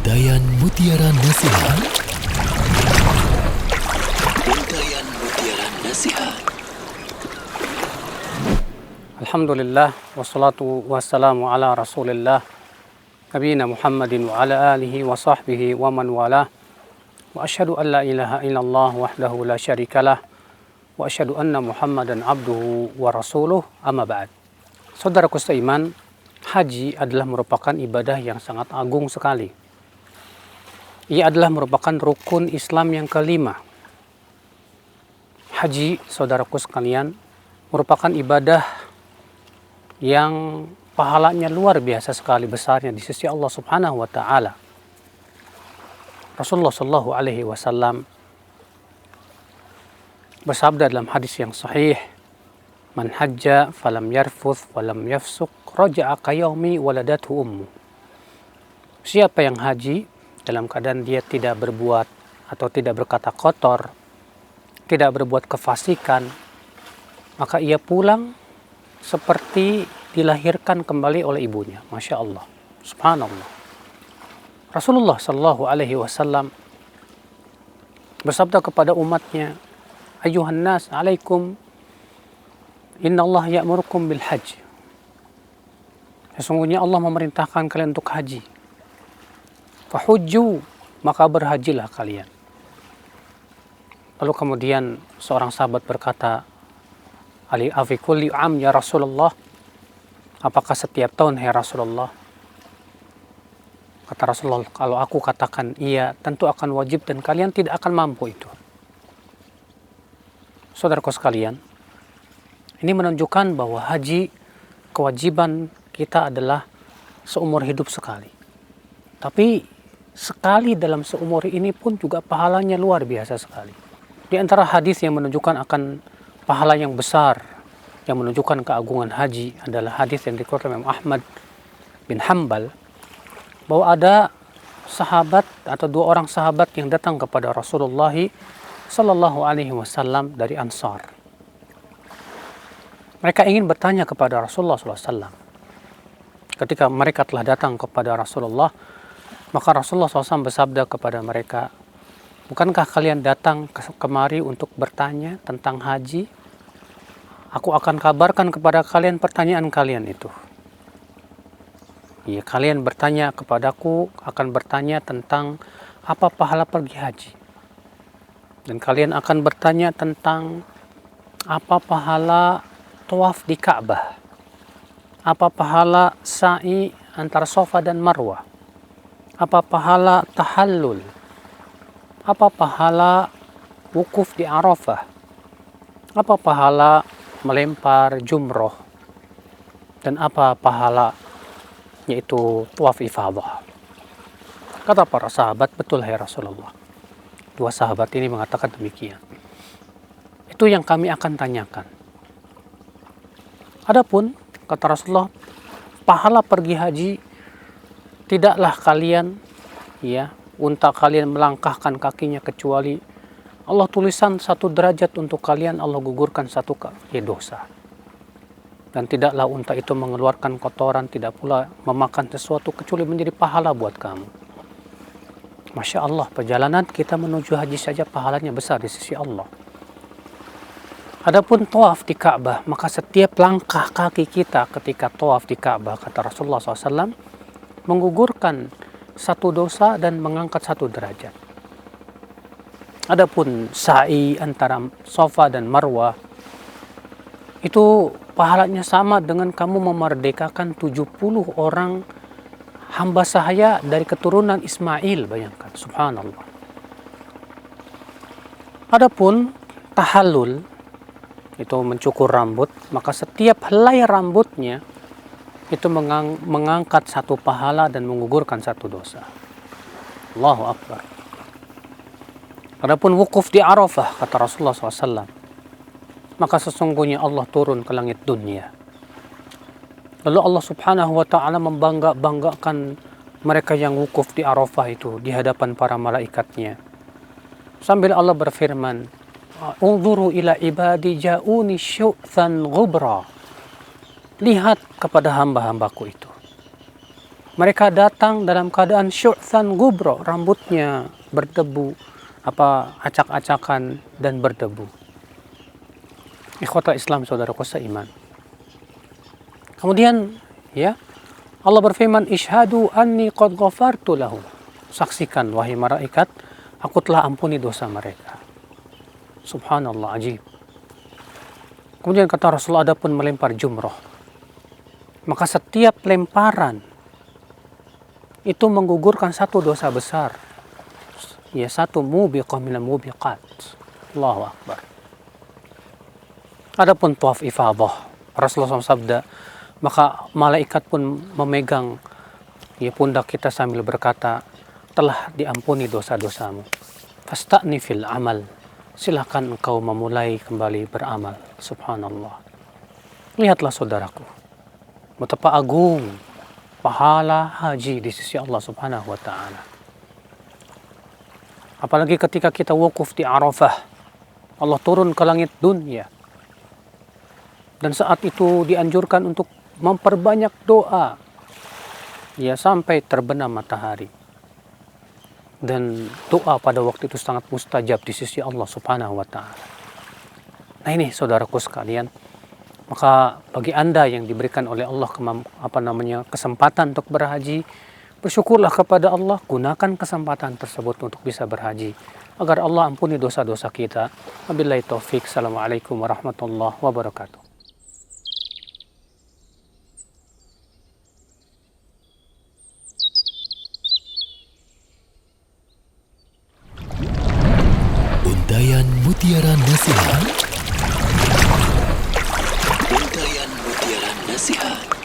Untayan Mutiara Nasihat. Untayan Mutiara Nasihat. Alhamdulillah, wassalatu wassalamu ala rasulillah Nabiyina Muhammadin wa ala alihi wa sahbihi wa man walah. Wa asyhadu an la ilaha illallah wahdahu la syarikalah. Wa asyhadu anna Muhammadan abduhu wa rasuluh, amma ba'd. Saudaraku seiman, haji adalah merupakan ibadah yang sangat agung sekali. Ia adalah merupakan rukun Islam yang kelima. Haji, saudaraku sekalian, merupakan ibadah yang pahalanya luar biasa sekali besarnya di sisi Allah Subhanahu wa taala. Rasulullah sallallahu alaihi wasallam bersabda dalam hadis yang sahih, "Man hajja falam yarfuth walam yafsuq raja'a kayaumi waladathu ummu." Siapa yang haji dalam keadaan dia tidak berbuat atau tidak berkata kotor, tidak berbuat kefasikan, maka ia pulang seperti dilahirkan kembali oleh ibunya. Masya Allah, subhanallah. Rasulullah sallallahu alaihi wasallam bersabda kepada umatnya, "Ayuhan nas, alaikum innallaha ya'murukum bil hajj." Sesungguhnya Allah memerintahkan kalian untuk haji. Fahujju, maka berhajilah kalian. Lalu kemudian seorang sahabat berkata, "Ali afi kulli am ya Rasulullah?" Apakah setiap tahun ya Rasulullah? Kata Rasulullah, "Kalau aku katakan iya, tentu akan wajib dan kalian tidak akan mampu itu." Saudaraku sekalian, ini menunjukkan bahwa haji, kewajiban kita adalah seumur hidup sekali. Tapi sekali dalam seumur ini pun juga pahalanya luar biasa sekali. Di antara hadis yang menunjukkan akan pahala yang besar, yang menunjukkan keagungan haji adalah hadis yang dikeluarkan Imam Ahmad bin Hanbal, bahwa ada sahabat atau dua orang sahabat yang datang kepada Rasulullah sallallahu alaihi wasallam dari Ansar. Mereka ingin bertanya kepada Rasulullah sallallahu alaihi wasallam. Ketika mereka telah datang kepada Rasulullah, maka Rasulullah SAW bersabda kepada mereka, "Bukankah kalian datang kemari untuk bertanya tentang haji? Aku akan kabarkan kepada kalian pertanyaan kalian itu." Ya, kalian bertanya kepadaku, akan bertanya tentang apa pahala pergi haji. Dan kalian akan bertanya tentang apa pahala tawaf di Ka'bah. Apa pahala sa'i antara Safa dan Marwah. Apa pahala tahallul? Apa pahala wukuf di Arafah? Apa pahala melempar jumroh? Dan apa pahala yaitu tawaf ifadah? Kata para sahabat, "Betul ya Rasulullah." Dua sahabat ini mengatakan demikian. Itu yang kami akan tanyakan. Adapun kata Rasulullah, pahala pergi haji tidaklah kalian unta kalian melangkahkan kakinya kecuali Allah tulisan 1 derajat untuk kalian, Allah gugurkan 1 dosa. Dan tidaklah unta itu mengeluarkan kotoran, tidak pula memakan sesuatu kecuali menjadi pahala buat kamu. Masya Allah, perjalanan kita menuju haji saja pahalanya besar di sisi Allah. Adapun tawaf di Ka'bah, maka setiap langkah kaki kita ketika tawaf di Ka'bah, kata Rasulullah SAW, menggugurkan 1 dosa dan mengangkat 1 derajat. Adapun sa'i antara Safa dan Marwah, itu pahalanya sama dengan kamu memerdekakan 70 orang hamba sahaya dari keturunan Ismail, bayangkan, subhanallah. Adapun tahallul, itu mencukur rambut, maka setiap helai rambutnya itu mengangkat 1 pahala dan menggugurkan 1 dosa. Allahu Akbar. Adapun wukuf di Arafah, kata Rasulullah SAW, maka sesungguhnya Allah turun ke langit dunia. Lalu Allah Subhanahu wa ta'ala membanggakan mereka yang wukuf di Arafah itu di hadapan para malaikatnya. Sambil Allah berfirman, "Unzuru ila ibadi ja'uni syu'than ghubra." Lihat kepada hamba-hambaku itu. Mereka datang dalam keadaan syu'than gubro, rambutnya berdebu, acak-acakan dan berdebu. Ikhwatal Islam, saudaraku seiman. Kemudian ya, Allah berfirman, "Ishhadu anni qad ghafartu lahum." Saksikan wahai malaikat, aku telah ampuni dosa mereka. Subhanallah, ajib. Kemudian kata Rasulullah, ada pun melempar jumroh, maka setiap lemparan itu menggugurkan satu dosa besar. Ya, satu mubiqah minal mubiqat. Allahu Akbar. Adapun tawaf ifadah, Rasulullah SAW sabda, maka malaikat pun memegang ya pundak kita sambil berkata, telah diampuni dosa-dosamu. Fasta'ni fil amal. Silakan engkau memulai kembali beramal. Subhanallah. Lihatlah saudaraku, betapa agung pahala haji di sisi Allah Subhanahu wa taala. Apalagi ketika kita wukuf di Arafah, Allah turun ke langit dunia. Dan saat itu dianjurkan untuk memperbanyak doa ya sampai terbenam matahari. Dan doa pada waktu itu sangat mustajab di sisi Allah Subhanahu wa taala. Nah ini saudaraku sekalian, maka bagi Anda yang diberikan oleh Allah kesempatan untuk berhaji, bersyukurlah kepada Allah, gunakan kesempatan tersebut untuk bisa berhaji agar Allah ampuni dosa-dosa kita. Wabillahi taufik. Assalamualaikum warahmatullahi wabarakatuh. Untayan Mutiara Nasihat. Untayan Mutiara Nasihat.